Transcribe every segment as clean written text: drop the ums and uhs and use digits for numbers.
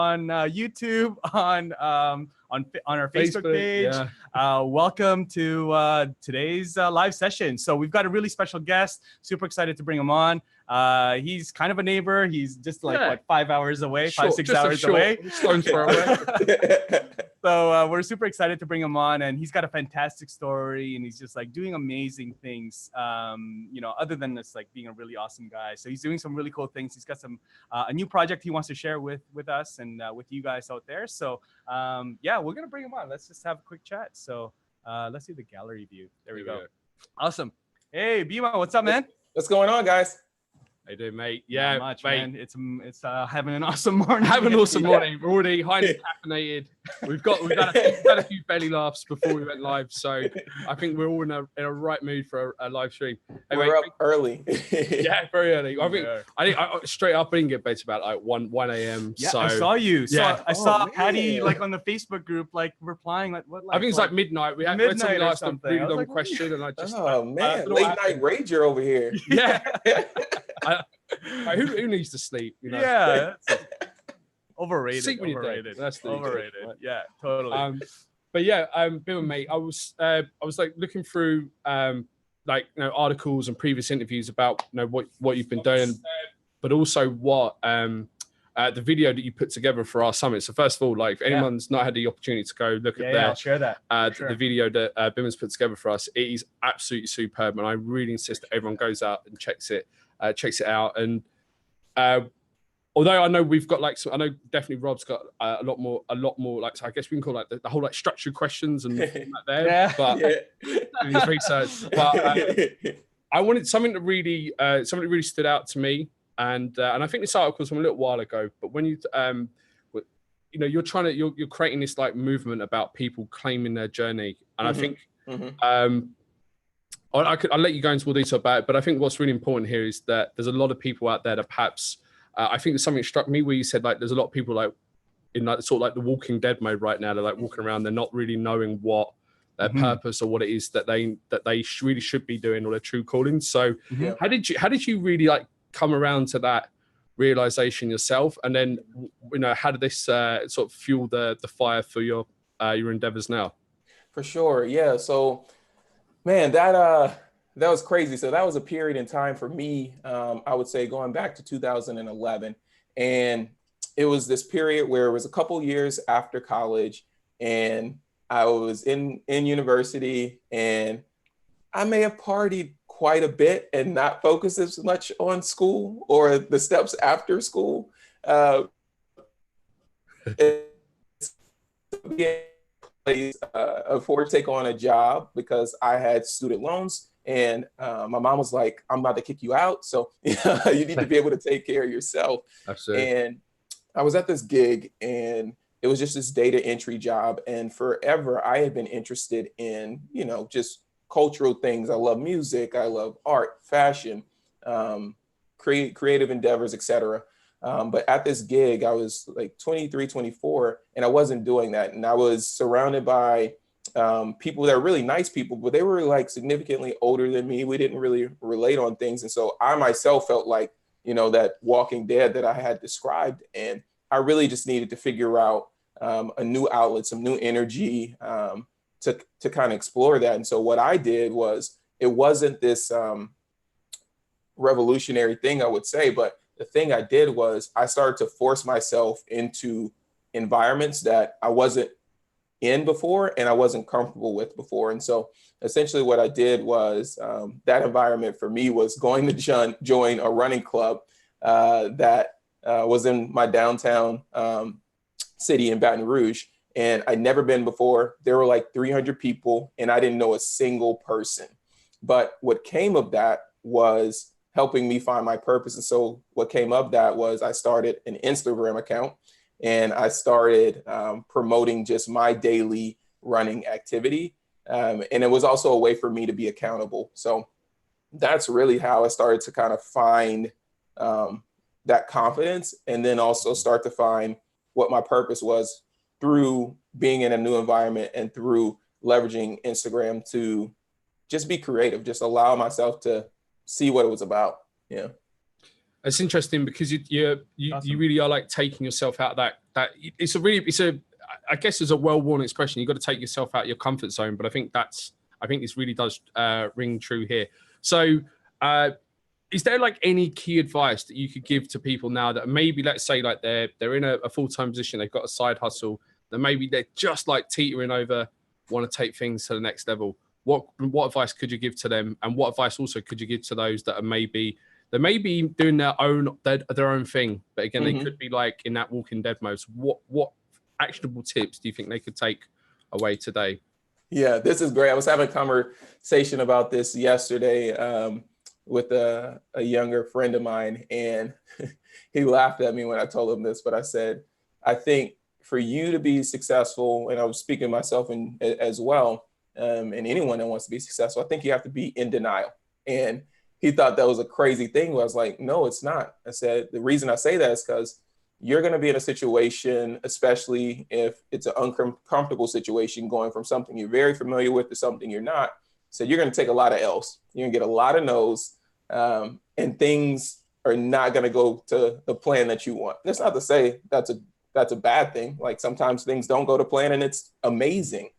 on YouTube, on our Facebook page. Yeah. Welcome to today's live session. So we've got a really special guest. Super excited to bring him on. He's kind of a neighbor. He's just like what, 5 hours away, Short, 5-6 hours away. Stone's throw away. So we're super excited to bring him on, and he's got a fantastic story, and he's just like doing amazing things. You know, other than this, like being a really awesome guy. So he's doing some really cool things. He's got some a new project he wants to share with us and with you guys out there. So yeah, we're gonna bring him on. Let's just have a quick chat. So let's see the gallery view. There we go. Awesome. Hey, Bimma, what's up, man? What's going on, guys? How you doing, mate? Yeah, not much, mate. man. It's having an awesome morning. Having an awesome morning. We're already highly caffeinated. We've had a few belly laughs before we went live, so I think we're all in a right mood for a live stream. Anyway, we're up early. Yeah, very early. I straight up I didn't get bed about like 1 a.m. Yeah, so I saw you. Yeah. I saw Patty like on the Facebook group, like replying like what? Like, I think it's like midnight. We had somebody asked a really long question, and I just man, late night rager over here. Yeah. Who needs to sleep? You know? Yeah. Overrated. Sleep when you're dead. That's overrated. Right? Yeah, totally. But yeah, Bimma, mate, I was like looking through like articles and previous interviews about what you've been doing, but also what the video that you put together for our summit. So first of all, like if anyone's not had the opportunity to go look at I'll share that. The video that Bimma's put together for us, it is absolutely superb, and I really insist that everyone goes out and checks it out. And although I know we've got I know definitely Rob's got a lot more like, so I guess we can call like the whole like structured questions and like there, but in his research. But I wanted something that really stood out to me, and I think this article was from a little while ago. But when you're creating this like movement about people claiming their journey, and I think I'll let you go into more detail about it, but I think what's really important here is that there's a lot of people out there that perhaps, I think there's something that struck me where you said like there's a lot of people like in like sort of like the Walking Dead mode right now. They're like walking around, they're not really knowing what their purpose or what it is that they really should be doing, or their true calling. So how did you really like come around to that realization yourself, and then how did this sort of fuel the fire for your endeavors now? For sure, yeah. So man, that was crazy. So that was a period in time for me, I would say going back to 2011. And it was this period where it was a couple years after college, and I was in university, and I may have partied quite a bit and not focused as much on school or the steps after school. Afford to take on a job because I had student loans, and my mom was like, I'm about to kick you out, so you need to be able to take care of yourself. Absolutely. And I was at this gig, and it was just this data entry job, and forever I had been interested in just cultural things. I love music, I love art, fashion, creative endeavors, etc. But at this gig, I was like 23, 24, and I wasn't doing that. And I was surrounded by people that are really nice people, but they were like significantly older than me. We didn't really relate on things. And so I myself felt like, that Walking Dead that I had described. And I really just needed to figure out a new outlet, some new energy to kind of explore that. And so what I did was, it wasn't this revolutionary thing, I would say, but the thing I did was I started to force myself into environments that I wasn't in before and I wasn't comfortable with before. And so essentially what I did was that environment for me was going to join a running club that was in my downtown city in Baton Rouge. And I'd never been before. There were like 300 people and I didn't know a single person. But what came of that was helping me find my purpose. And so what came of that was I started an Instagram account, and I started promoting just my daily running activity. And it was also a way for me to be accountable. So that's really how I started to kind of find that confidence, and then also start to find what my purpose was through being in a new environment and through leveraging Instagram to just be creative, just allow myself to see what it was about. Yeah. It's interesting because you Awesome. really are like taking yourself out of that I guess it's a well-worn expression. You've got to take yourself out of your comfort zone, but I think this really does ring true here. So is there like any key advice that you could give to people now that maybe, let's say, like they're in a full-time position, they've got a side hustle, that maybe they're just like teetering over, want to take things to the next level? What advice could you give to them, and what advice also could you give to those that are maybe doing their own thing, but again, they could be like in that Walking Dead mode? So what actionable tips do you think they could take away today? Yeah, this is great. I was having a conversation about this yesterday with a younger friend of mine, and he laughed at me when I told him this, but I said, I think for you to be successful, and I was speaking to myself as well, and anyone that wants to be successful, I think you have to be in denial. And he thought that was a crazy thing. I was like, no, it's not. I said, the reason I say that is because you're going to be in a situation, especially if it's an uncomfortable situation, going from something you're very familiar with to something you're not. So you're going to take a lot of L's. You're going to get a lot of no's, and things are not going to go to the plan that you want. That's not to say that's a bad thing. Like sometimes things don't go to plan and it's amazing.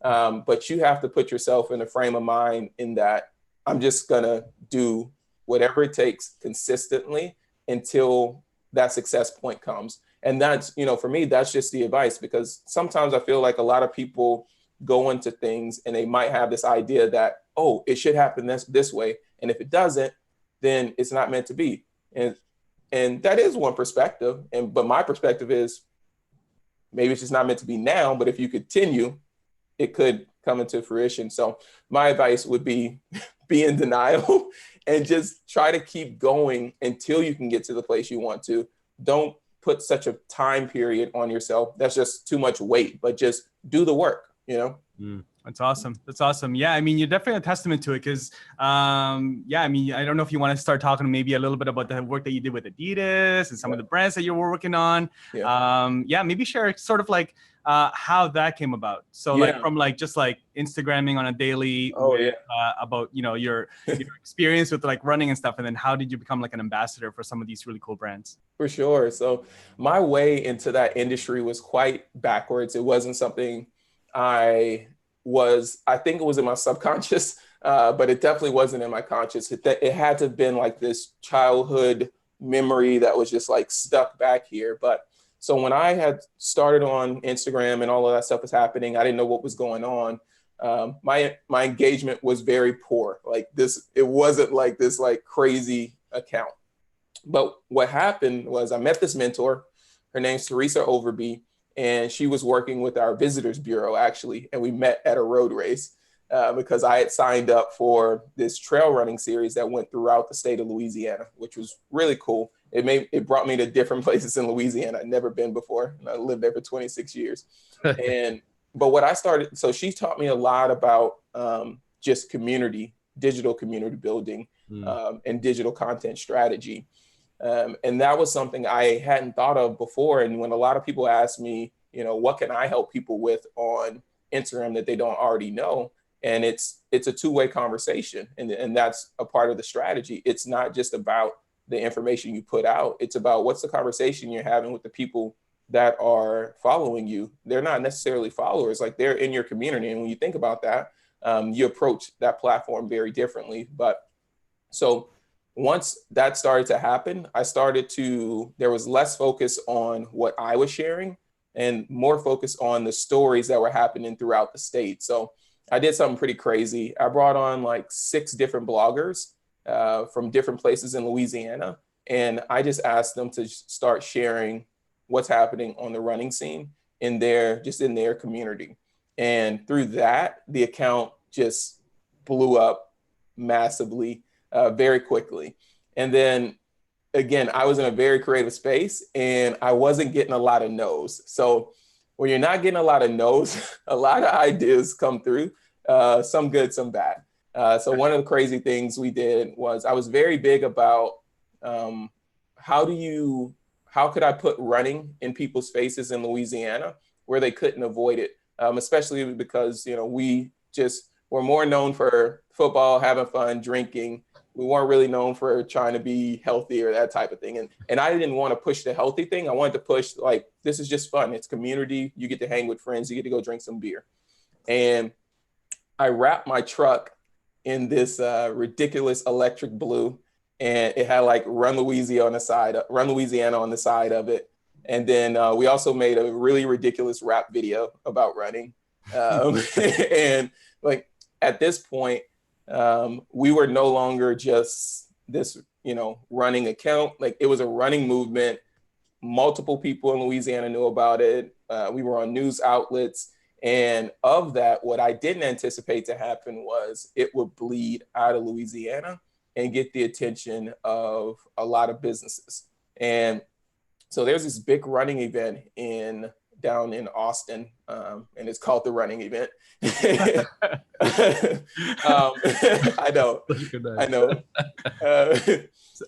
But you have to put yourself in a frame of mind in that I'm just going to do whatever it takes consistently until that success point comes. And that's, for me, that's just the advice, because sometimes I feel like a lot of people go into things and they might have this idea that, oh, it should happen this way. And if it doesn't, then it's not meant to be. And that is one perspective. But my perspective is maybe it's just not meant to be now, but if you continue, it could come into fruition. So my advice would be in denial and just try to keep going until you can get to the place you want to. Don't put such a time period on yourself. That's just too much weight, but just do the work, That's awesome. That's awesome. Yeah, I mean, you're definitely a testament to it because, I mean, I don't know if you want to start talking maybe a little bit about the work that you did with Adidas and some of the brands that you were working on. Maybe share sort of like how that came about. So like from like just like Instagramming on a daily about, your experience with like running and stuff. And then how did you become like an ambassador for some of these really cool brands? For sure. So my way into that industry was quite backwards. It wasn't something I think it was in my subconscious, but it definitely wasn't in my conscious. It had to have been like this childhood memory that was just like stuck back here. But so when I had started on Instagram and all of that stuff was happening, I didn't know what was going on. My engagement was very poor. Like this, it wasn't like this like crazy account. But what happened was I met this mentor. Her name's Teresa Overby. And she was working with our visitors bureau, actually. And we met at a road race because I had signed up for this trail running series that went throughout the state of Louisiana, which was really cool. It brought me to different places in Louisiana I'd never been before. And I lived there for 26 years. So she taught me a lot about just digital community building and digital content strategy. And that was something I hadn't thought of before. And when a lot of people ask me, what can I help people with on Instagram that they don't already know? And it's a two-way conversation. And that's a part of the strategy. It's not just about the information you put out. It's about what's the conversation you're having with the people that are following you. They're not necessarily followers, like they're in your community. And when you think about that, you approach that platform very differently. But so once that started to happen, there was less focus on what I was sharing and more focus on the stories that were happening throughout the state. So I did something pretty crazy. I brought on like 6 different bloggers from different places in Louisiana. And I just asked them to start sharing what's happening on the running scene in their community. And through that, the account just blew up massively. Very quickly. And then again, I was in a very creative space and I wasn't getting a lot of no's. So when you're not getting a lot of no's, a lot of ideas come through, some good, some bad. So one of the crazy things we did was I was very big about how could I put running in people's faces in Louisiana where they couldn't avoid it, especially because, we're more known for football, having fun, drinking. we weren't really known for trying to be healthy or that type of thing. And I didn't want to push the healthy thing. I wanted to push like, this is just fun. It's community. You get to hang with friends. You get to go drink some beer. And I wrapped my truck in this ridiculous electric blue, and it had like Run Louisiana on the side of it. And then we also made a really ridiculous rap video about running. And like at this point, we were no longer just this, running account. Like it was a running movement. Multiple people in Louisiana knew about it. We were on news outlets. And of that, what I didn't anticipate to happen was it would bleed out of Louisiana and get the attention of a lot of businesses. And so there's this big running event down in Austin, and it's called the running event. I know.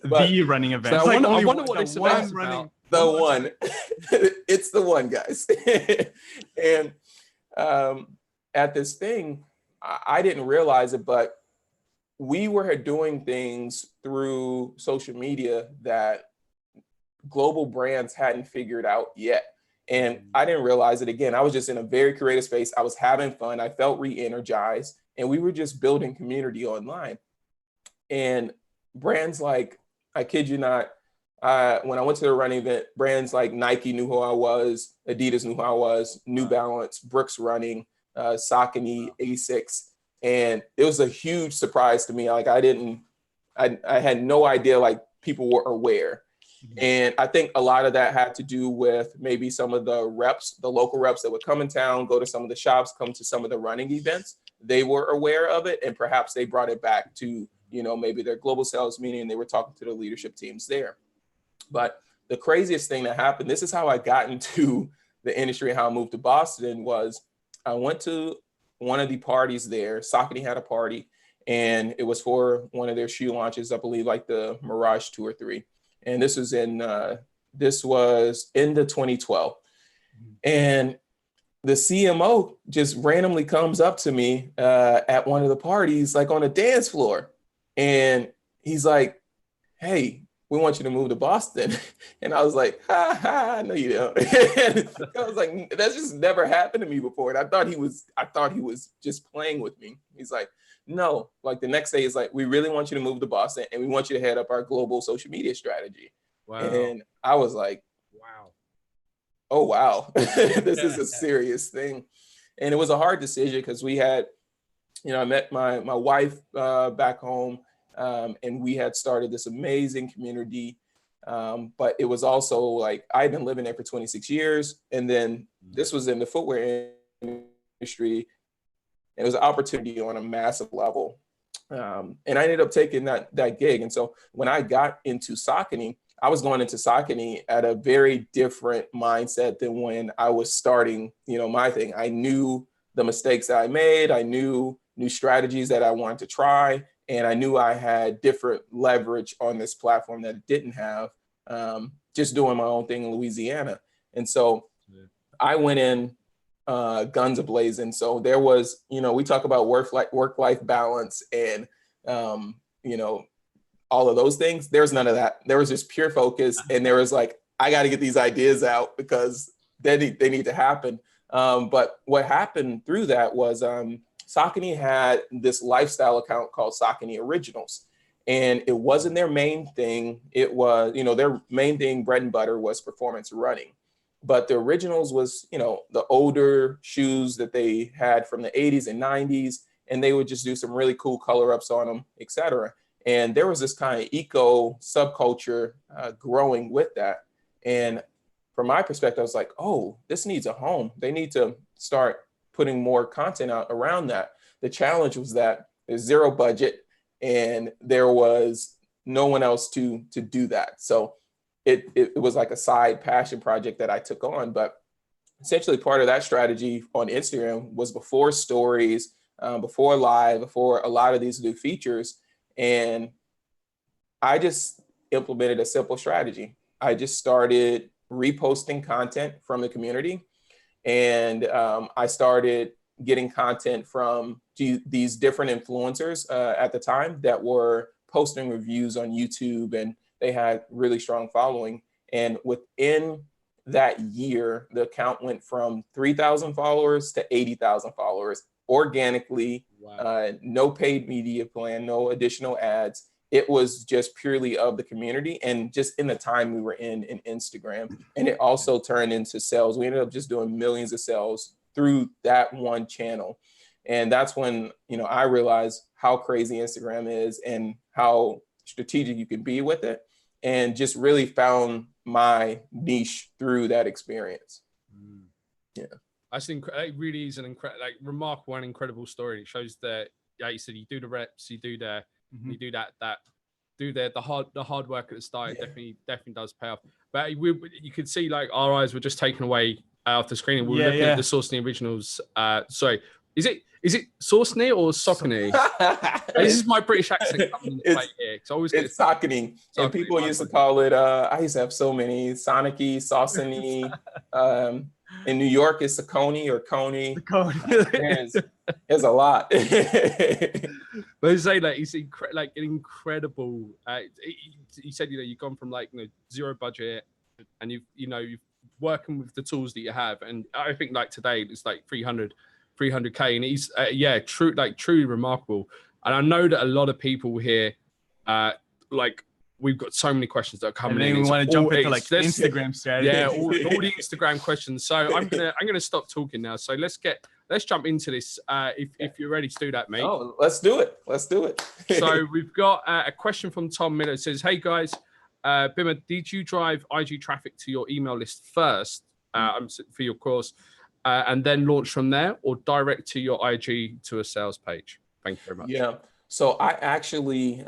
The running event. So I wonder what this event's running. The one. It's the one, guys. And at this thing, I didn't realize it, but we were doing things through social media that global brands hadn't figured out yet. And I didn't realize it. Again, I was just in a very creative space. I was having fun. I felt re-energized, and we were just building community online. And brands like, I kid you not, when I went to the running event, brands like Nike knew who I was, Adidas knew who I was, New Balance, Brooks Running, Saucony, Asics. And it was a huge surprise to me. Like I had no idea like people were aware. And I think a lot of that had to do with maybe some of the reps, the local reps that would come in town, go to some of the shops, come to some of the running events. They were aware of it, and perhaps they brought it back to, maybe their global sales meeting, and they were talking to the leadership teams there. But the craziest thing that happened, this is how I got into the industry and how I moved to Boston, was I went to one of the parties there. Saucony had a party, and it was for one of their shoe launches, I believe like the Mirage 2 or 3. And this was in the 2012. And the CMO just randomly comes up to me at one of the parties, like on a dance floor. And he's like, "Hey, we want you to move to Boston." And I was like, "Ha, no, you don't." And I was like, that's just never happened to me before. And I thought he was just playing with me. He's like, "No," like the next day is like, "We really want you to move to Boston, and we want you to head up our global social media strategy." Wow. And I was like, "Wow. Oh, wow." This is a serious thing. And it was a hard decision because we had, I met my wife back home, and we had started this amazing community. But it was also like, I'd been living there for 26 years. And then this was in the footwear industry. It was an opportunity on a massive level. And I ended up taking that gig. And so when I got into Saucony, I was going into Saucony at a very different mindset than when I was starting, my thing. I knew the mistakes that I made. I knew new strategies that I wanted to try. And I knew I had different leverage on this platform that it didn't have, just doing my own thing in Louisiana. And so I went in guns a-blazing. So there was, we talk about work-life balance and, all of those things. There's none of that. There was just pure focus. And there was like, I got to get these ideas out because they need to happen. But what happened through that was Saucony had this lifestyle account called Saucony Originals. And it wasn't their main thing. It was, their main thing, bread and butter, was performance running. But the Originals was, the older shoes that they had from the 80s and 90s. And they would just do some really cool color ups on them, et cetera. And there was this kind of eco subculture growing with that. And from my perspective, I was like, oh, this needs a home. They need to start putting more content out around that. The challenge was that there's zero budget and there was no one else to do that. So it was like a side passion project that I took on. But essentially part of that strategy on Instagram was before stories, before live, before a lot of these new features. And I just implemented a simple strategy. I just started reposting content from the community. And I started getting content from these different influencers at the time that were posting reviews on YouTube, and they had really strong following. And within that year, the account went from 3,000 followers to 80,000 followers organically. Wow. No paid media plan, no additional ads. It was just purely of the community and just in the time we were in Instagram. And it also turned into sales. We ended up just doing millions of sales through that one channel. And that's when, you know, I realized how crazy Instagram is and how strategic you can be with it, and just really found my niche through that experience. Yeah. I think it really is an incredible, like, remarkable and incredible story. It shows that, yeah, you said you do the reps, you do the, you do the hard work at the start. It definitely does pay off. But you could see, like, our eyes were just taken away off the screen, and we were looking at the Saucony originals. Sorry, is it Saucony or Saucony? This is my British accent coming into play here. It's Saucony, and people used to call it. I used to have so many Sonicky, Saucony. In New York, it's Saucony or Coney. There's a lot. But you say, like, it's like an incredible. You said, you know, you've gone from, like, you know, zero budget, and you've working with the tools that you have, and I think, like, today it's like 300K, and he's truly remarkable. And I know that a lot of people here, like, we've got so many questions that are coming in. We want to jump into, like, Instagram strategy. Yeah, all the Instagram questions. So I'm gonna stop talking now. So let's jump into this. If you're ready to do that, mate. Oh, let's do it. So we've got a question from Tom Miller. It says, "Hey guys, Bimma, did you drive IG traffic to your email list first for your course, and then launch from there, or direct to your IG to a sales page?" Thank you very much. Yeah. So I actually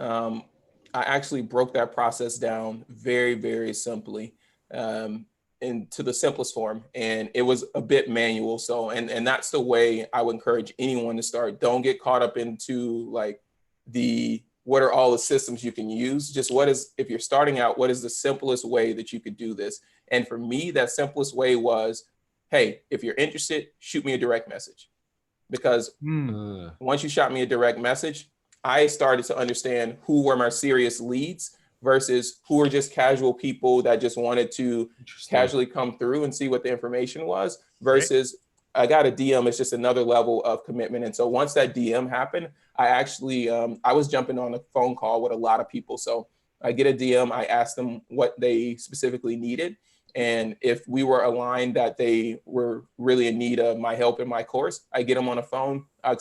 broke that process down very, very simply into the simplest form. And it was a bit manual. So, and that's the way I would encourage anyone to start. Don't get caught up into, like, what are all the systems you can use? Just if you're starting out, what is the simplest way that you could do this? And for me, that simplest way was, hey, if you're interested, shoot me a direct message. Because once you shot me a direct message, I started to understand who were my serious leads versus who were just casual people that just wanted to casually come through and see what the information was, versus I got a DM. It's just another level of commitment. And so once that DM happened, I actually, I was jumping on a phone call with a lot of people. So I get a DM, I ask them what they specifically needed. And if we were aligned that they were really in need of my help in my course, I get them on a phone. I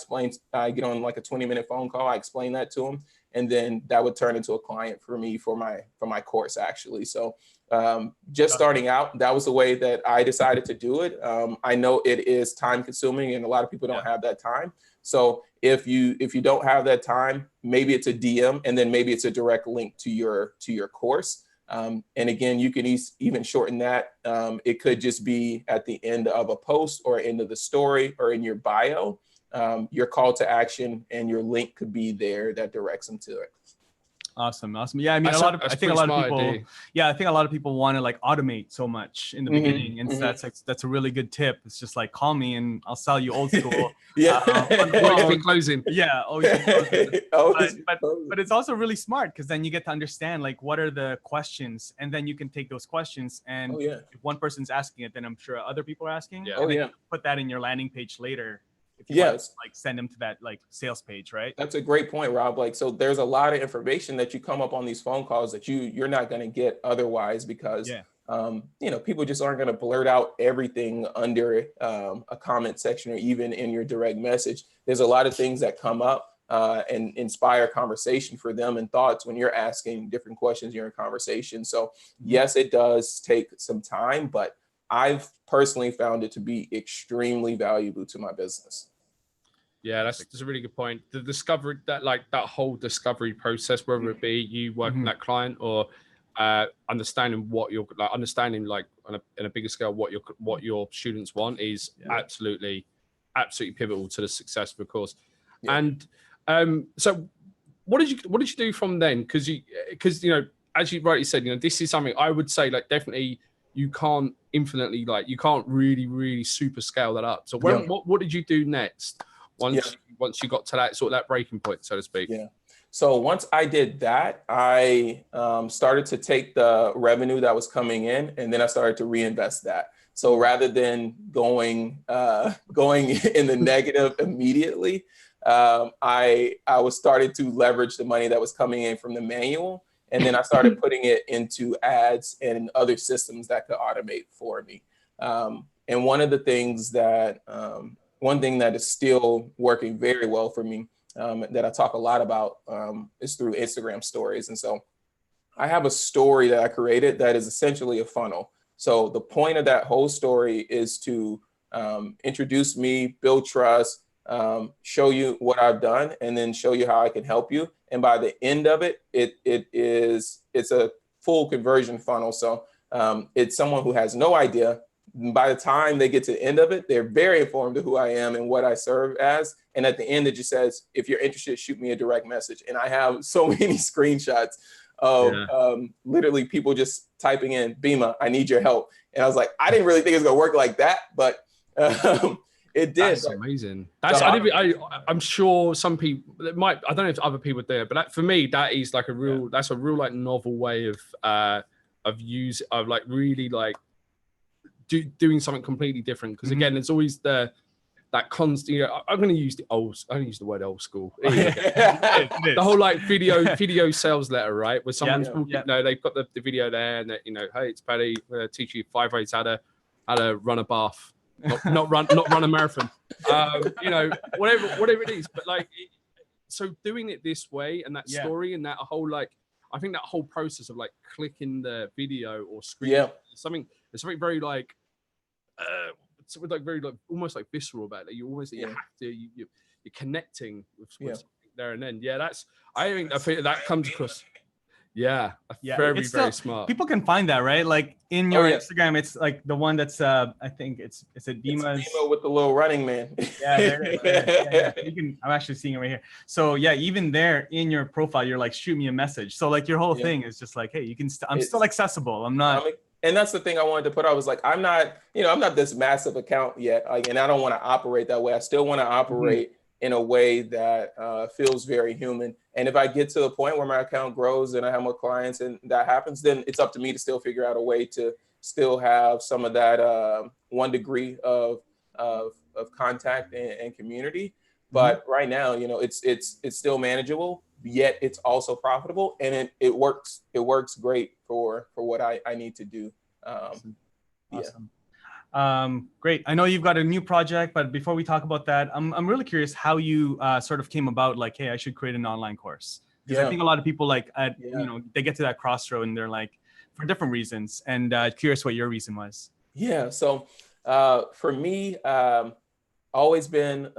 get on like a 20-minute phone call. I explain that to them. And then that would turn into a client for me for my course, actually. So just starting out, that was the way that I decided to do it. I know it is time consuming and a lot of people don't have that time. So if you don't have that time, maybe it's a DM and then maybe it's a direct link to your course. And again, you can even shorten that. It could just be at the end of a post or end of the story or in your bio, your call to action, and your link could be there that directs them to it. Awesome. Yeah, I mean, I think a lot of people want to, like, automate so much in the beginning, and that's a really good tip. It's just like, call me and I'll sell you old school. Closing. Yeah, always closing. But it's also really smart, because then you get to understand, like, what are the questions, and then you can take those questions, and if one person's asking it, then I'm sure other people are asking. You put that in your landing page later. If you want to, like, send them to that, like, sales page, right? That's a great point, Rob. Like, so there's a lot of information that you come up on these phone calls that you're not going to get otherwise, because people just aren't going to blurt out everything under a comment section or even in your direct message. There's a lot of things that come up and inspire conversation for them and thoughts when you're asking different questions during conversation. So yes, it does take some time, but I've personally found it to be extremely valuable to my business. Yeah, that's a really good point. The discovery, that whole discovery process, whether it be you working that client or understanding what you're like in a bigger scale, what your students want, is absolutely pivotal to the success of the course. And so what did you do from then? Because as you rightly said, this is something I would say, like, definitely you can't infinitely, like, you can't really super scale that up. So what did you do next once you got to that breaking point, so to speak? So once I did that, I started to take the revenue that was coming in, and then I started to reinvest that. So rather than going in the negative immediately, I was started to leverage the money that was coming in from the manual, and then I started putting it into ads and other systems that could automate for me. And one thing that is still working very well for me, that I talk a lot about, is through Instagram stories. And so I have a story that I created that is essentially a funnel. So the point of that whole story is to introduce me, build trust, show you what I've done, and then show you how I can help you. And by the end of it, it's a full conversion funnel. So it's someone who has no idea. By the time they get to the end of it, they're very informed of who I am and what I serve as. And at the end, it just says, if you're interested, shoot me a direct message. And I have so many screenshots of literally people just typing in, Bimma, I need your help. And I was like, I didn't really think it was going to work like that, but it did. That's amazing. I'm sure some people, I don't know if other people do it, but for me, that is like that's a real like novel way of doing something completely different. Because again, there's always that constant, I'm going to use the word old school. The whole like video sales letter, right? Where someone's they've got the video there, and hey, it's Paddy, I'm going to teach you 5 ways how to run a bath, not run a marathon, whatever it is. But like, so doing it this way, and that story, and that whole I think that whole process of like clicking the video or screen, there's something very like. Very almost like visceral about it. You almost you have to you're connecting with something there and then. I think that comes across. Very smart. People can find that, right? Like in your Instagram, it's like the one that's I think it's a Bimma with the little running man. I'm actually seeing it right here. So even there in your profile, you're like, shoot me a message. So like your whole thing is just like, hey, you can. I'm still accessible. I'm not. And that's the thing I wanted to put. I was like, I'm not this massive account yet, and I don't want to operate that way. I still want to operate in a way that feels very human. And if I get to the point where my account grows and I have more clients and that happens, then it's up to me to still figure out a way to still have some of that 1 degree of contact and community. But right now, it's still manageable, yet it's also profitable, and it works great for what I need to do. Awesome. Great. I know you've got a new project, but before we talk about that, I'm really curious how you sort of came about like, hey, I should create an online course. Because I think a lot of people they get to that crossroad and they're like, for different reasons, and curious what your reason was. Yeah. So for me, always been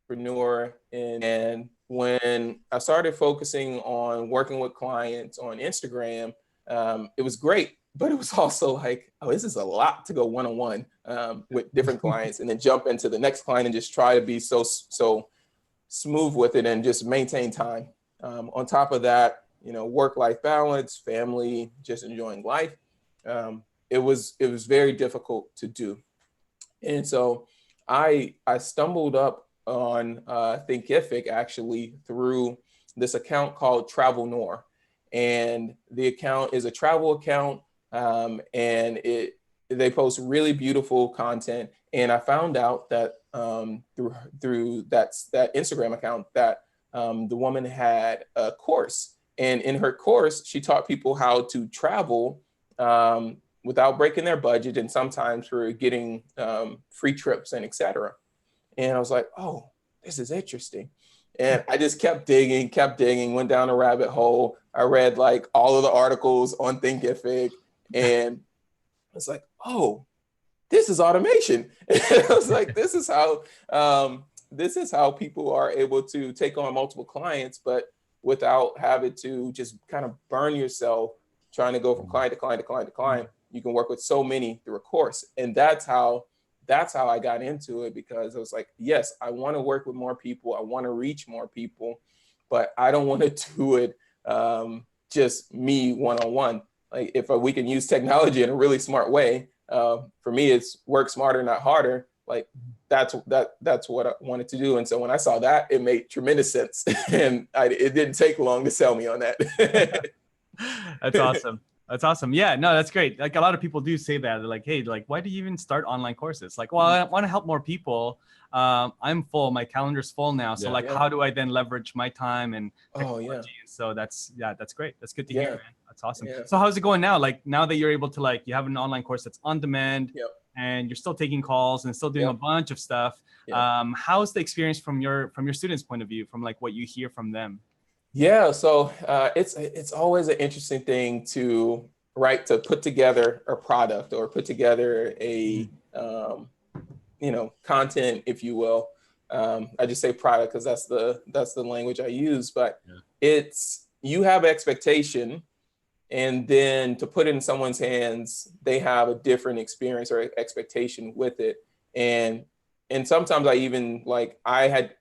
entrepreneur, and when I started focusing on working with clients on Instagram, it was great, but it was also like, oh, this is a lot to go one-on-one with different clients and then jump into the next client and just try to be so smooth with it and just maintain time. On top of that, work-life balance, family, just enjoying life. It was very difficult to do. And so I stumbled up on Thinkific actually through this account called Travel Noir. And the account is a travel account, and they post really beautiful content. And I found out that through that Instagram account that the woman had a course. And in her course, she taught people how to travel without breaking their budget, and sometimes for getting free trips and etc. And I was like, oh, this is interesting. And I just kept digging, went down a rabbit hole. I read like all of the articles on Thinkific, and I was like, oh, this is automation. I was like, this is how people are able to take on multiple clients, but without having to just kind of burn yourself trying to go from client to client to client to client. You can work with so many through a course. And that's how I got into it, because I was like, yes, I want to work with more people. I want to reach more people, but I don't want to do it just me one-on-one. Like if we can use technology in a really smart way, for me, it's work smarter, not harder. Like that's what I wanted to do. And so when I saw that, it made tremendous sense. And it didn't take long to sell me on that. That's awesome. That's awesome. Yeah, no, that's great. Like a lot of people do say that. They're like, hey, like, why do you even start online courses? Like, well, I want to help more people. I'm full. My calendar's full now. So how do I then leverage my time and technology? So that's great. That's good to hear, man. That's awesome. Yeah. So how's it going now? Like now that you're able to, like, you have an online course that's on demand and you're still taking calls and still doing a bunch of stuff. How's the experience from your students' point of view, from like what you hear from them? Yeah, so it's always an interesting thing to put together a product or put together a content, if you will. I just say product because that's the language I use, but it's, you have expectation, and then to put it in someone's hands, they have a different experience or expectation with it. And sometimes I even, like, I had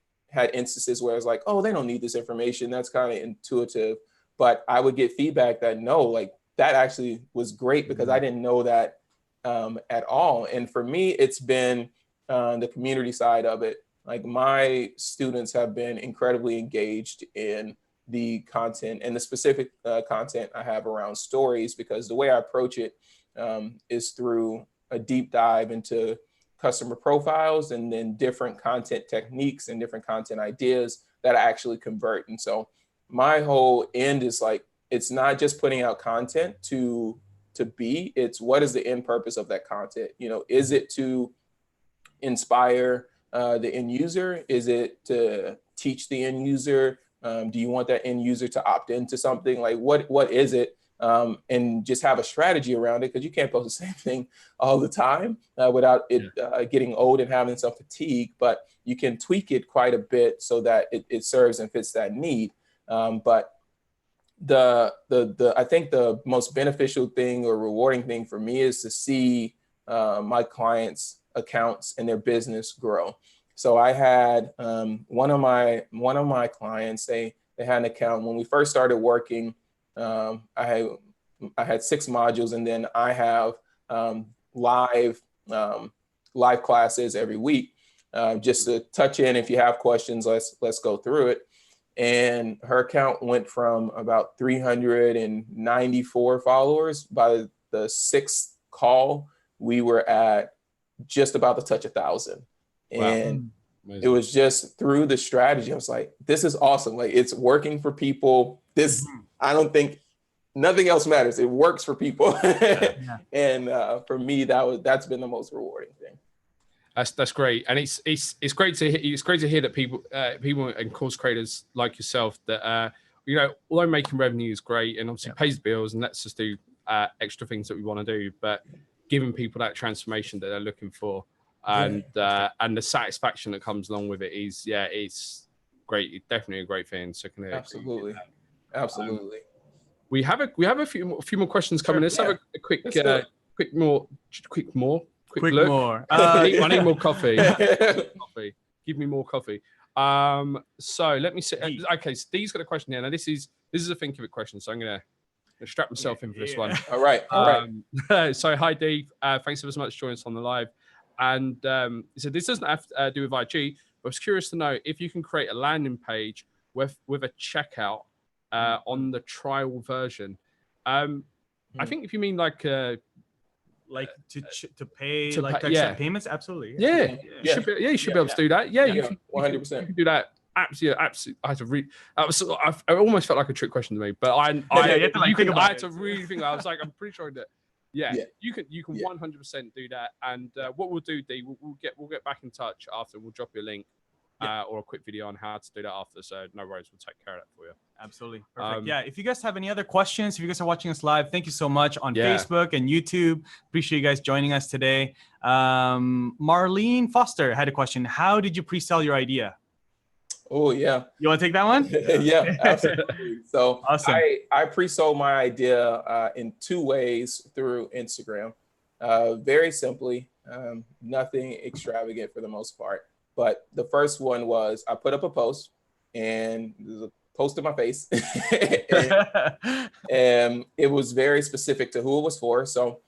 instances where it's like, oh, they don't need this information. That's kind of intuitive. But I would get feedback that no, like that actually was great because I didn't know that at all. And for me, it's been the community side of it. Like my students have been incredibly engaged in the content and the specific content I have around stories, because the way I approach it is through a deep dive into customer profiles and then different content techniques and different content ideas that actually convert. And so my whole end is like, it's not just putting out content to be, it's what is the end purpose of that content? You know, is it to inspire the end user? Is it to teach the end user? Do you want that end user to opt into something? Like what is it? And just have a strategy around it, because you can't post the same thing all the time without it getting old and having some fatigue, but you can tweak it quite a bit so that it serves and fits that need. But I think the most beneficial thing or rewarding thing for me is to see my clients' accounts and their business grow. So I had one of my clients, they had an account when we first started working. I had 6 modules, and then I have live classes every week, just to touch in. If you have questions, let's go through it. And her account went from about 394 followers. By the 6th call, we were at just about to touch 1,000. And it was just through the strategy. I was like, this is awesome. Like, it's working for people. This, I don't think nothing else matters. It works for people. And for me, that's been the most rewarding thing. That's great, and it's great to hear. It's great to hear that people and course creators like yourself that although making revenue is great and obviously pays the bills and lets us do extra things that we want to do, but giving people that transformation that they're looking for and the satisfaction that comes along with it is it's great. It's definitely a great thing. So absolutely. We have a few more questions coming. Let's have a quick look. I need more coffee. Give me more coffee. So let me see. Okay, Steve's got a question here. Now this is a Thinkific question, so I'm gonna strap myself in for this one. All right. So hi Dave, thanks ever so much for joining us on the live. And he said this doesn't have to do with IG, but I was curious to know if you can create a landing page with a checkout on the trial version. I think if you mean like to pay, to accept payments, absolutely. You should be able to do that. You can 100%. You can do that. Absolutely. I had to read. I almost felt like a trick question to me, but I had to really think. I was like, I'm pretty sure that. You can 100% do that. And what we'll do, Dee, we'll get back in touch after. We'll drop you a link or a quick video on how to do that after. So no worries, we'll take care of that for you. Absolutely. Perfect. If you guys have any other questions, if you guys are watching us live, thank you so much on Facebook and YouTube. Appreciate you guys joining us today. Marlene Foster had a question. How did you pre-sell your idea? Oh, yeah. You want to take that one? Yeah, absolutely. So awesome. I pre-sold my idea in 2 ways through Instagram. Very simply, nothing extravagant for the most part. But the first one was I put up a post, and there's a post of my face. and it was very specific to who it was for. So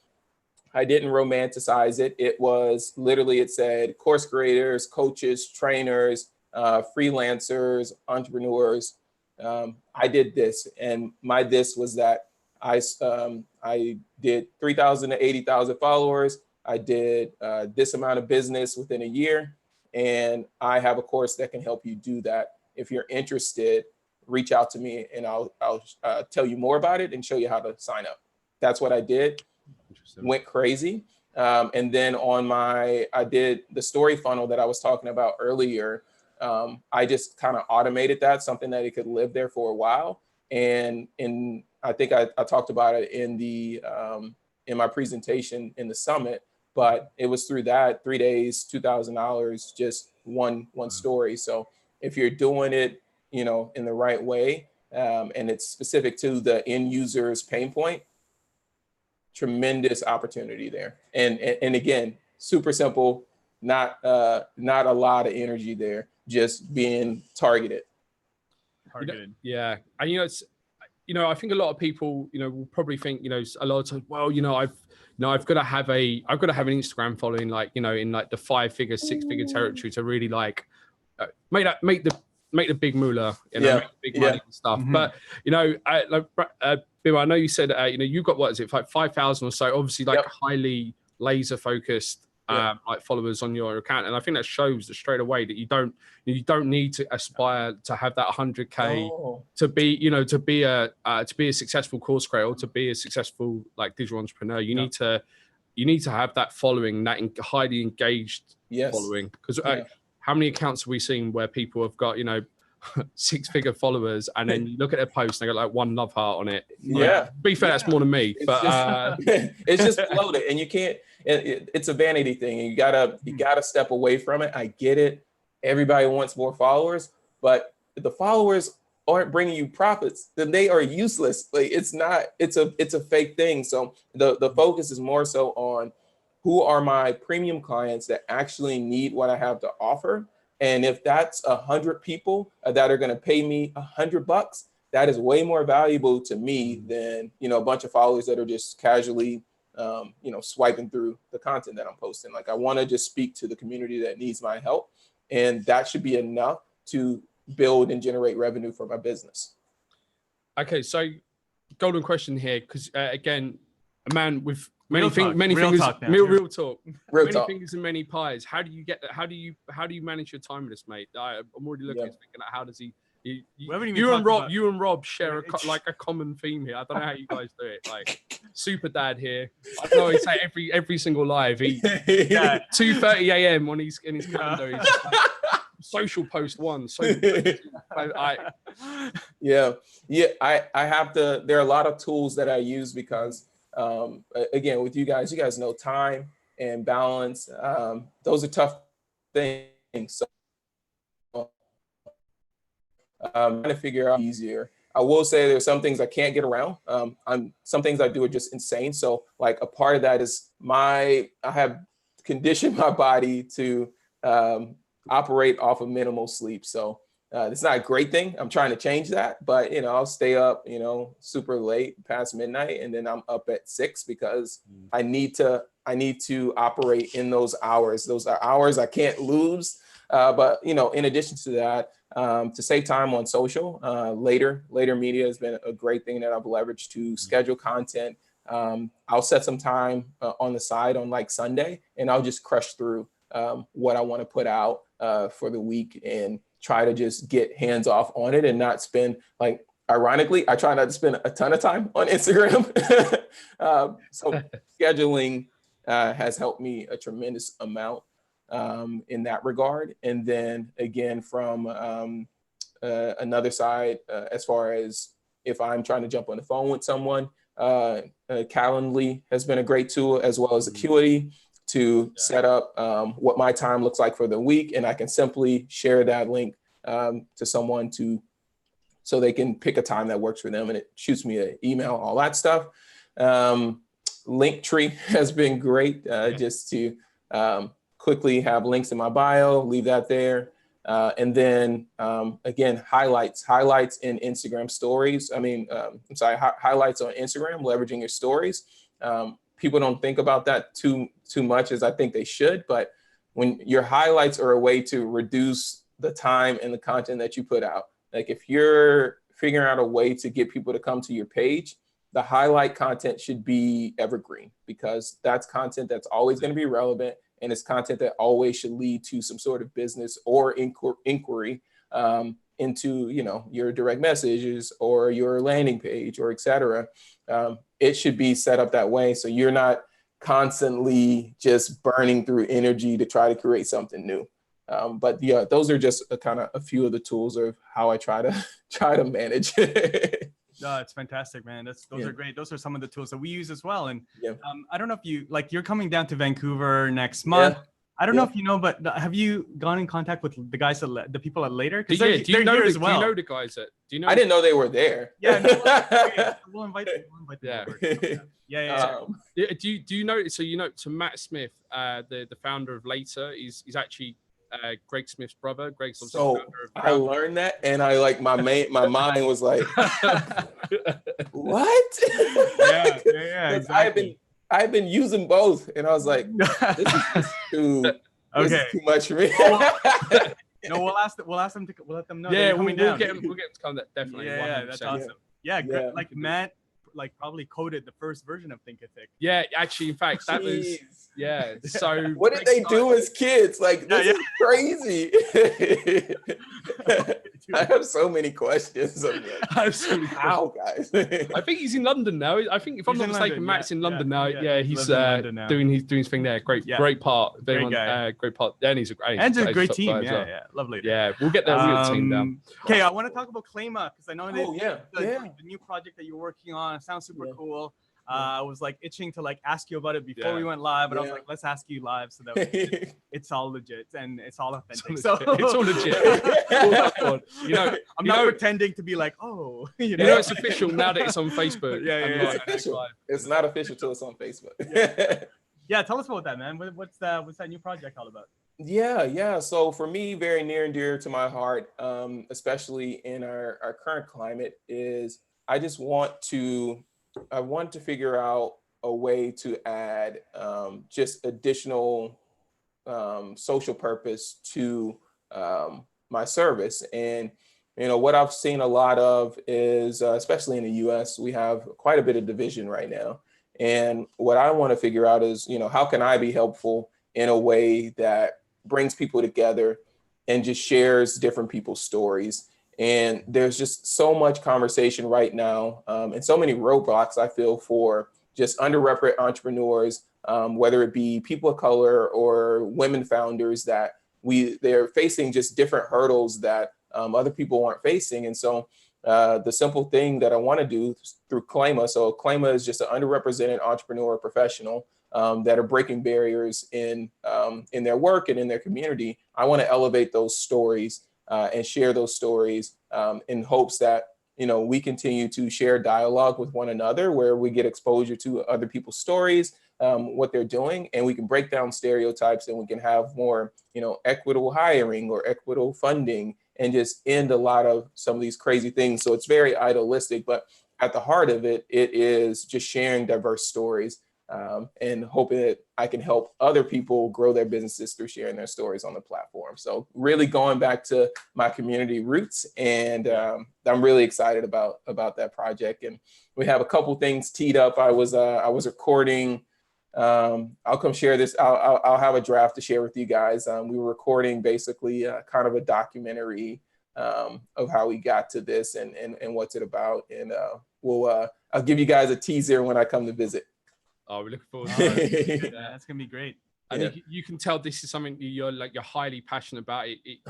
I didn't romanticize it. It was literally, it said course creators, coaches, trainers, freelancers, entrepreneurs. I did this, and my this was that I did 3,000 to 80,000 followers. I did this amount of business within a year, and I have a course that can help you do that. If you're interested, reach out to me, and I'll tell you more about it and show you how to sign up. That's what I did. Went crazy. And then I did the story funnel that I was talking about earlier. I just kind of automated that, something that it could live there for a while. And I think I talked about it in my presentation in the summit, but it was through that 3 days, $2,000, just one story. So if you're doing it, in the right way, and it's specific to the end user's pain point, tremendous opportunity there. And again, super simple, not a lot of energy there, just being targeted. Yeah. And it's, I think a lot of people, will probably think, a lot of times, well, I've got to have an Instagram following, like, in like the 5-figure, 6-figure territory to really like make the big moolah, make the big money and stuff. But Bimma, I know you said you've got, what is it, like 5,000 or so, obviously like highly laser focused like followers on your account, and I think that shows that straight away that you don't need to aspire to have that 100K to be a successful course creator, or to be a successful like digital entrepreneur. You need to have that following, that highly engaged following, because how many accounts have we seen where people have got 6-figure followers, and then you look at their post and they got like one love heart on it? Like, be fair, that's more than me. But it's just floated, and you can't. It's a vanity thing, and you gotta step away from it. I get it. Everybody wants more followers, but if the followers aren't bringing you profits, then they are useless. Like, it's not. It's a fake thing. So the focus is more so on who are my premium clients that actually need what I have to offer. And if that's 100 people that are going to pay me $100, that is way more valuable to me than, a bunch of followers that are just casually, swiping through the content that I'm posting. Like, I want to just speak to the community that needs my help, and that should be enough to build and generate revenue for my business. Okay, so golden question here, because again, a man with Real fingers, and many pies. How do you get that? How do you manage your time with this, mate? I'm already looking at thinking, how does he? You and Rob share a common theme here. I don't know how you guys do it. Like, super dad here. I know he say every single live. He 2:30 a.m. when he's in his calendar. He's just like, social post one. I have to. There are a lot of tools that I use because. Again, with you guys know time and balance. Those are tough things. So I'm trying to figure out easier. I will say there's some things I can't get around. Some things I do are just insane. So like a part of that is I have conditioned my body to operate off of minimal sleep. So it's not a great thing. I'm trying to change that, but I'll stay up, super late past midnight, and then I'm up at 6 because I need to operate in those hours. Those are hours I can't lose. But in addition to that, to save time on social, later media has been a great thing that I've leveraged to schedule content. I'll set some time on the side on like Sunday, and I'll just crush through what I want to put out for the week, and try to just get hands off on it and not spend, like, ironically, I try not to spend a ton of time on Instagram. So scheduling has helped me a tremendous amount in that regard. And then again, from another side, as far as if I'm trying to jump on the phone with someone, Calendly has been a great tool, as well as Acuity, to set up what my time looks like for the week. And I can simply share that link to someone so they can pick a time that works for them, and it shoots me an email, all that stuff. Linktree has been great, just to quickly have links in my bio, leave that there. And then again, highlights in Instagram stories. Highlights on Instagram, leveraging your stories. people don't think about that too much as I think they should. But when your highlights are a way to reduce the time and the content that you put out, like if you're figuring out a way to get people to come to your page, the highlight content should be evergreen, because that's content that's always going to be relevant, and it's content that always should lead to some sort of business or inquiry into, you know, your direct messages or your landing page or et cetera. It should be set up that way, so you're not constantly just burning through energy to try to create something new. But yeah, those are just a few of the tools of how I try to manage. No, it's fantastic, man. Those Yeah. are great. Those are some of the tools that we use as well. And Yeah. I don't know if you're coming down to Vancouver next month. Yeah. I don't know if you know, but have you gone in contact with the guys the people at Later? Do They're you know here the, as well. do you know the guys that? Do you know? I didn't know they were there. Yeah, no, we'll invite them. Yeah. Over. Yeah. Yeah, do you know? So so Matt Smith, the founder of Later, is actually Greg Smith's brother. Greg's obviously So founder of I learned that, and I like my mind was like, what? Yeah, Exactly. I've been using both, and I was like, this is just too much for me. No, we'll let them know. Yeah, we'll get them to come. Definitely. Yeah, that's awesome. Yeah, Yeah. like Matt, probably coded the first version of Thinkific. Yeah, actually, in fact, that was So what did they do as kids? Like, this is crazy. I have so many questions. I'm like, how, guys? I think he's in London now. I think if I'm not mistaken, Matt's in London now. Yeah, he's doing his thing there. Great part. Great guy. Great part. And he's a great team. Well. Yeah, lovely. Yeah, we'll get that real team down. Okay, I want to talk about Claima, because I know the new project that you're working on. It sounds super cool. I was like itching to ask you about it before we went live, but I was like, let's ask you live so that it's all legit and it's all authentic. It's all legit. I'm not pretending to be like, oh, it's official now that it's on Facebook. It's official. It's not official till it's on Facebook. Yeah, tell us about that, man. What's that new project all about? Yeah. So for me, very near and dear to my heart, especially in our current climate, is I want to figure out a way to add just additional social purpose to my service. And, what I've seen a lot of is, especially in the US, we have quite a bit of division right now. And what I want to figure out is, how can I be helpful in a way that brings people together and just shares different people's stories. And there's just so much conversation right now, and so many roadblocks, I feel, for just underrepresented entrepreneurs, whether it be people of color or women founders, that they're facing just different hurdles that other people aren't facing. And so the simple thing that I want to do through Claima, so Claima is just an underrepresented entrepreneur professional that are breaking barriers in their work and in their community. I want to elevate those stories and share those stories in hopes that, we continue to share dialogue with one another, where we get exposure to other people's stories, what they're doing, and we can break down stereotypes, and we can have more, equitable hiring or equitable funding, and just end a lot of some of these crazy things. So it's very idealistic, but at the heart of it, it is just sharing diverse stories and hoping that I can help other people grow their businesses through sharing their stories on the platform. So really going back to my community roots, and I'm really excited about that project. And we have a couple things teed up. I was recording. I'll come share this. I'll have a draft to share with you guys. We were recording basically kind of a documentary of how we got to this and what's it about. And I'll give you guys a teaser when I come to visit. Oh, we look forward to that. That's gonna be great. I think you can tell this is something you're highly passionate about. It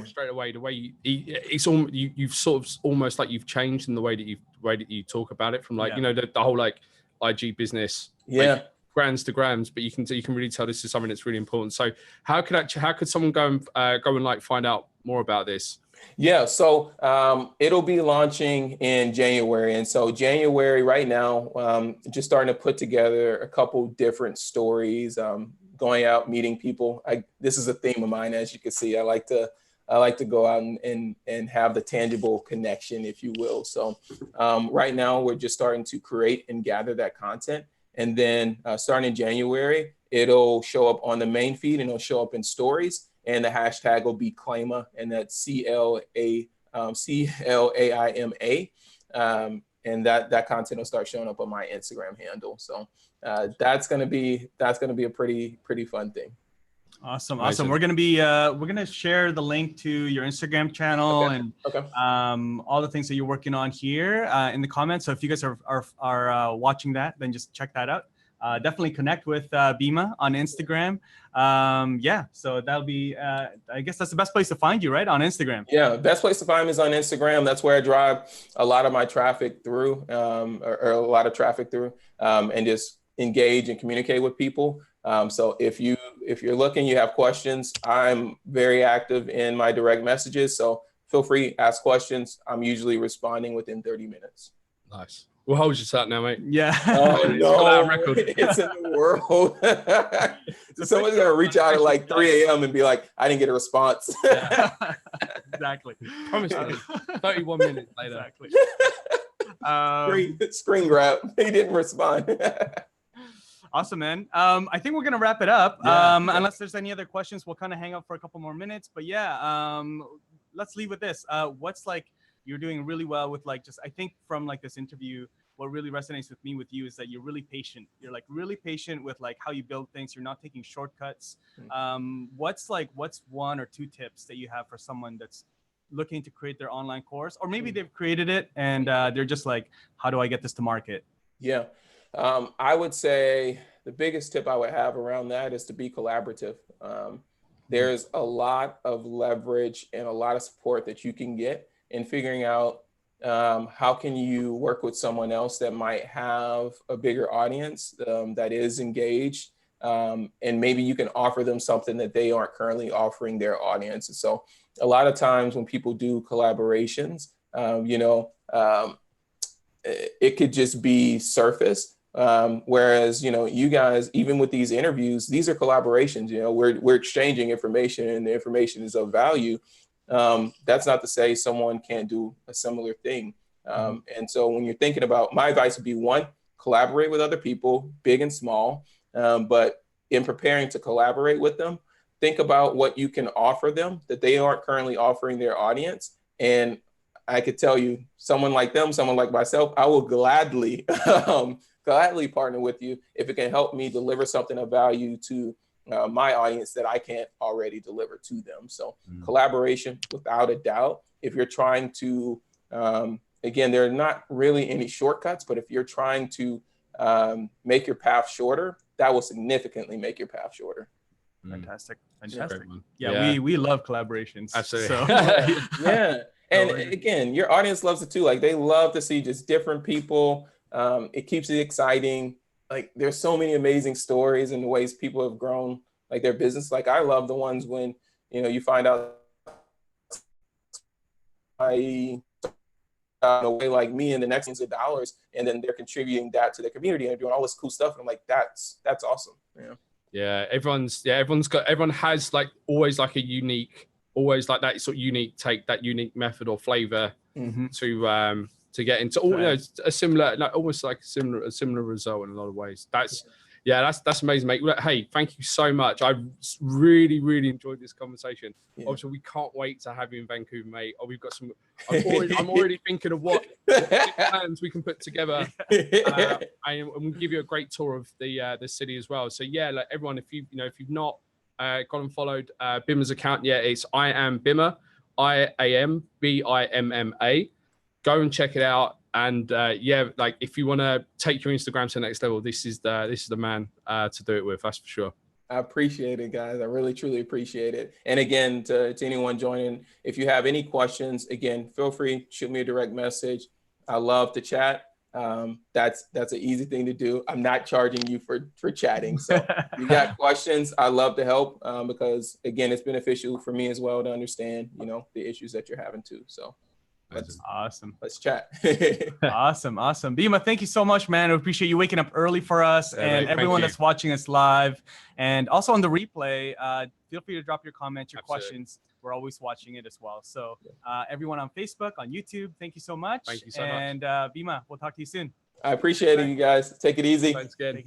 straight away the way you've sort of almost like you've changed in the way that you talk about it, from the whole IG business, brands to grams, but you can really tell this is something that's really important. So how could someone go and find out more about this? Yeah, so it'll be launching in January. And so January right now, just starting to put together a couple different stories, going out, meeting people. This is a theme of mine, as you can see. I like to go out and have the tangible connection, if you will. So right now we're just starting to create and gather that content. And then starting in January, it'll show up on the main feed and it'll show up in stories. And the hashtag will be Claima, and that's CLAIMA. And that content will start showing up on my Instagram handle. So that's gonna be a pretty fun thing. Awesome. Amazing. Awesome. We're gonna share the link to your Instagram channel and all the things that you're working on here in the comments. So if you guys are watching that, then just check that out. Definitely connect with Bimma on Instagram. Yeah, so that'll be I guess that's the best place to find you, right? On Instagram. Yeah, best place to find me is on Instagram. That's where I drive a lot of my traffic through, or a lot of traffic through, and just engage and communicate with people. So if you're looking, you have questions, I'm very active in my direct messages. So feel free, ask questions. I'm usually responding within 30 minutes. Nice. We'll hold you to that now, mate. Yeah. Oh no, record. It's in the world. Someone's gonna reach out at like 3 a.m. and be like, "I didn't get a response." Yeah. Exactly. Promise me. 31 minutes later. Exactly. Screen grab. He didn't respond. Awesome, man. I think we're gonna wrap it up. Unless there's any other questions, we'll kind of hang out for a couple more minutes. But yeah, let's leave with this. What's like you're doing really well with like just I think from like this interview, what really resonates with me with you is that you're really patient. You're like really patient with like how you build things. You're not taking shortcuts. What's one or two tips that you have for someone that's looking to create their online course, or maybe they've created it and they're just like, how do I get this to market? Yeah. I would say the biggest tip I would have around that is to be collaborative. There's a lot of leverage and a lot of support that you can get in figuring out how can you work with someone else that might have a bigger audience that is engaged, and maybe you can offer them something that they aren't currently offering their audience. And so a lot of times when people do collaborations, it could just be surface. Whereas, you guys, even with these interviews, these are collaborations, we're exchanging information and the information is of value. That's not to say someone can't do a similar thing. And so when you're thinking about, my advice would be one, collaborate with other people, big and small. But in preparing to collaborate with them, think about what you can offer them that they aren't currently offering their audience. And I could tell you, someone like them, someone like myself, I will gladly partner with you if it can help me deliver something of value to my audience that I can't already deliver to them. So collaboration, without a doubt. If you're trying to, again, there are not really any shortcuts, but if you're trying to make your path shorter, that will significantly make your path shorter. Fantastic. Yeah, we love collaborations. Absolutely. So. Yeah. And again, your audience loves it too. Like they love to see just different people. It keeps it exciting. Like there's so many amazing stories and the ways people have grown like their business. Like I love the ones when, you find out a way like me in the next millions of dollars, and then they're contributing that to the community and doing all this cool stuff. And I'm like, that's awesome. Yeah. Everyone has like always like a unique, always like that sort of unique take, that unique method or flavor to get into all a similar, like almost like a similar result in a lot of ways. That's amazing, mate. Hey, thank you so much. I really enjoyed this conversation. Obviously, we can't wait to have you in Vancouver, mate. We've got some. I'm already thinking of what plans we can put together, and we'll give you a great tour of the city as well. So yeah, like everyone, if you've not gone and followed Bimma's account yet, it's I am Bimma, IAMBIMMA. Go and check it out. And like if you want to take your Instagram to the next level, this is the man to do it with. That's for sure. I appreciate it, guys. I really, truly appreciate it. And again, to anyone joining, if you have any questions, again, feel free, shoot me a direct message. I love to chat. That's an easy thing to do. I'm not charging you for chatting. So if you got questions, I love to help because again, it's beneficial for me as well to understand, the issues that you're having too. So. Awesome. Let's chat. Awesome. Bimma, thank you so much, man. I appreciate you waking up early for us and everyone that's watching us live and also on the replay. Feel free to drop your comments, your questions. We're always watching it as well. So everyone on Facebook, on YouTube, thank you so much. Thank you so much. And Bimma, we'll talk to you soon. I appreciate it, you guys. Take it easy. Thanks again.